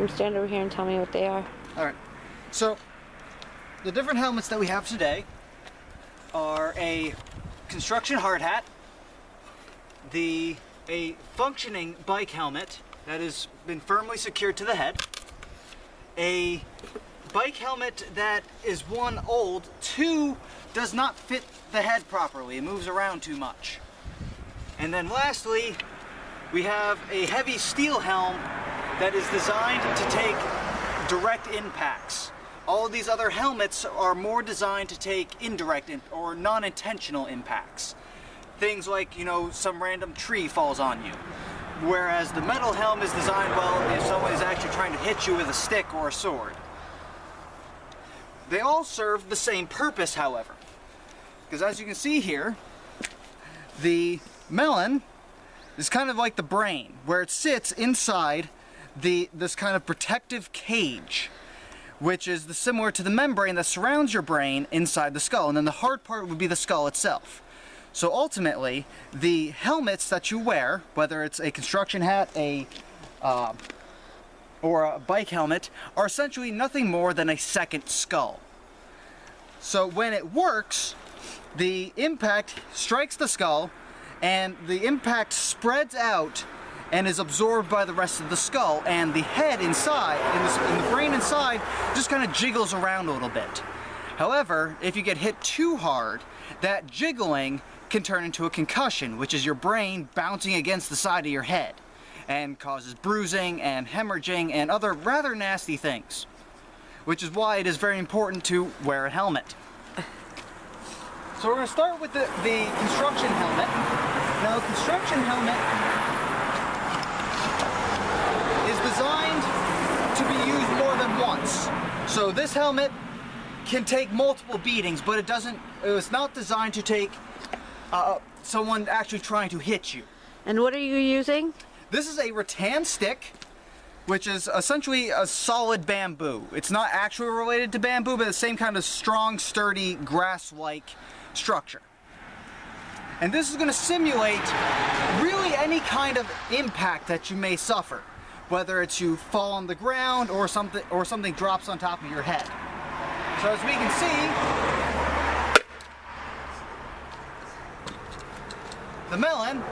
them stand over here and tell me what they are. Alright, so the different helmets that we have today are a construction hard hat, a functioning bike helmet that has been firmly secured to the head, a bike helmet that is one, old, two, does not fit the head properly, it moves around too much. And then lastly, we have a heavy steel helm that is designed to take direct impacts. All of these other helmets are more designed to take indirect or non-intentional impacts. Things like, you know, some random tree falls on you. Whereas the metal helm is designed, well, if someone is actually trying to hit you with a stick or a sword. They all serve the same purpose, however. Because as you can see here, the melon is kind of like the brain, where it sits inside this kind of protective cage, which is similar to the membrane that surrounds your brain inside the skull, and then the hard part would be the skull itself. So ultimately, the helmets that you wear, whether it's a construction hat, or a bike helmet, are essentially nothing more than a second skull. So when it works, the impact strikes the skull, and the impact spreads out and is absorbed by the rest of the skull, and the head inside, and the brain inside, just kind of jiggles around a little bit. However, if you get hit too hard, that jiggling can turn into a concussion, which is your brain bouncing against the side of your head, and causes bruising and hemorrhaging and other rather nasty things. Which is why it is very important to wear a helmet. So we're going to start with the construction helmet. Now, the construction helmet is designed to be used more than once. So this helmet can take multiple beatings, but it was not designed to take someone actually trying to hit you. And what are you using? This is a rattan stick, which is essentially a solid bamboo. It's not actually related to bamboo, but the same kind of strong, sturdy, grass-like structure. And this is going to simulate really any kind of impact that you may suffer, whether it's you fall on the ground or something drops on top of your head. So as we can see, the melon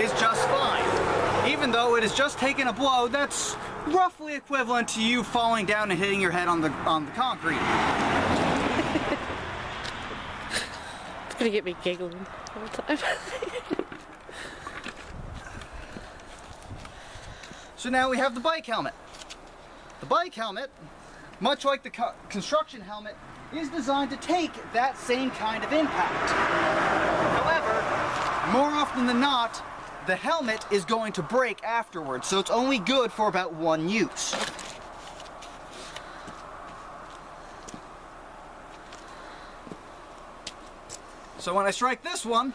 is just fine, even though it has just taken a blow that's roughly equivalent to you falling down and hitting your head on the concrete. It's gonna get me giggling all the time. So now we have the bike helmet. The bike helmet, much like the construction helmet, is designed to take that same kind of impact. However, more often than not, the helmet is going to break afterwards, so it's only good for about one use. So when I strike this one,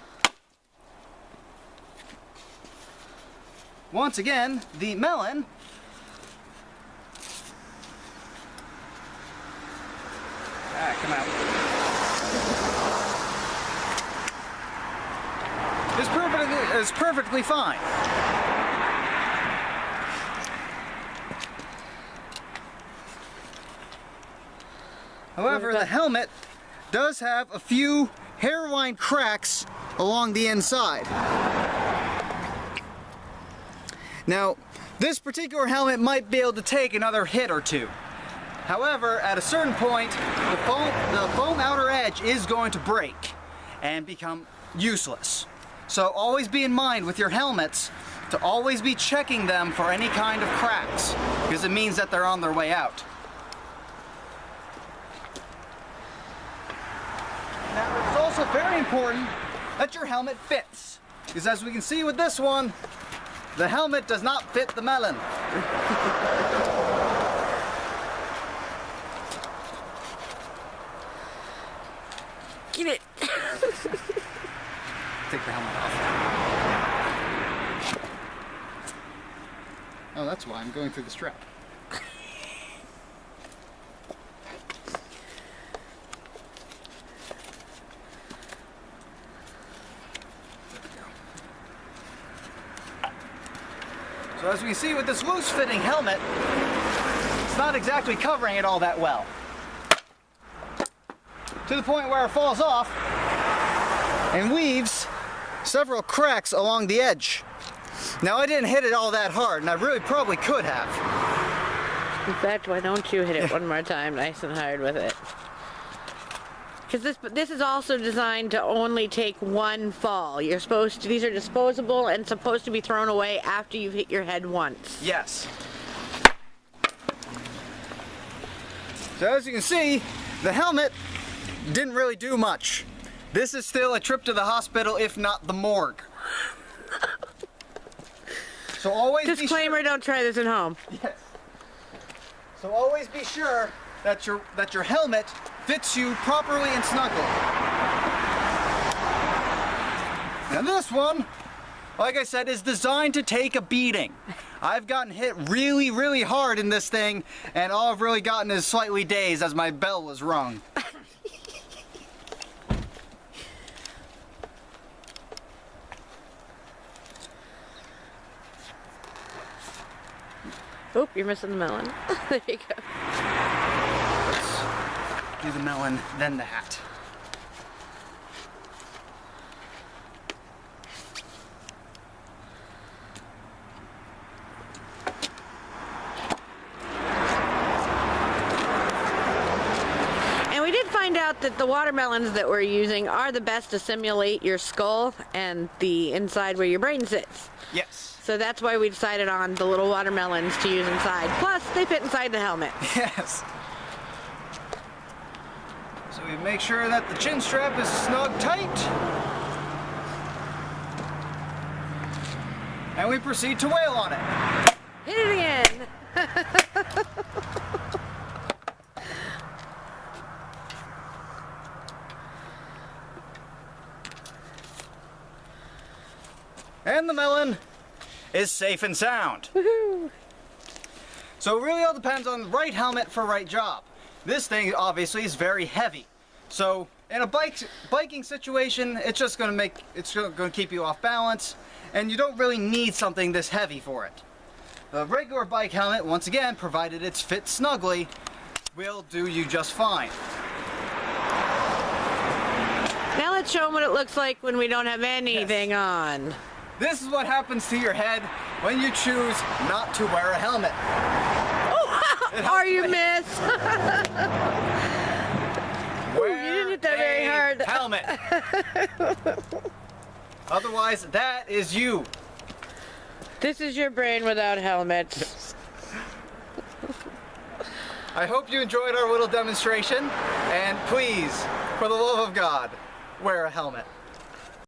once again, the melon come out. Is perfectly fine. However, the helmet does have a few hairline cracks along the inside. Now, this particular helmet might be able to take another hit or two. However, at a certain point, the foam outer edge is going to break and become useless. So always be in mind with your helmets to always be checking them for any kind of cracks, because it means that they're on their way out. Now, it's also very important that your helmet fits, because as we can see with this one, the helmet does not fit the melon. Get it! Take the helmet off. Oh, that's why I'm going through the strap. So as we can see with this loose-fitting helmet, not exactly covering it all that well. To the point where it falls off and leaves several cracks along the edge. Now I didn't hit it all that hard, and I really probably could have. In fact, why don't you hit it one more time nice and hard with it? Because this is also designed to only take one fall. You're supposed to, these are disposable and supposed to be thrown away after you've hit your head once. Yes. So as you can see, the helmet didn't really do much. This is still a trip to the hospital, if not the morgue. So always disclaimer, be sure, don't try this at home. Yes. So always be sure that your helmet fits you properly and snugly. And this one, like I said, is designed to take a beating. I've gotten hit really, really hard in this thing, and all I've really gotten is slightly dazed as my bell was rung. Oop, you're missing the melon. There you go. Let's do the melon, then the hat. And we did find out that the watermelons that we're using are the best to simulate your skull and the inside where your brain sits. Yes. So that's why we decided on the little watermelons to use inside. Plus, they fit inside the helmet. Yes. So we make sure that the chin strap is snug tight. And we proceed to wail on it. Hit it again. And the melon is safe and sound. Woohoo! So it really all depends on the right helmet for right job. This thing obviously is very heavy. So in a biking situation, it's just going to keep you off balance, and you don't really need something this heavy for it. The regular bike helmet, once again, provided it's fit snugly, will do you just fine. Now let's show them what it looks like when we don't have anything on. This is what happens to your head when you choose not to wear a helmet. Oh, or you miss. Wear you didn't hit that very hard. Helmet. Otherwise, that is you. This is your brain without helmets. I hope you enjoyed our little demonstration, and please, for the love of God, wear a helmet.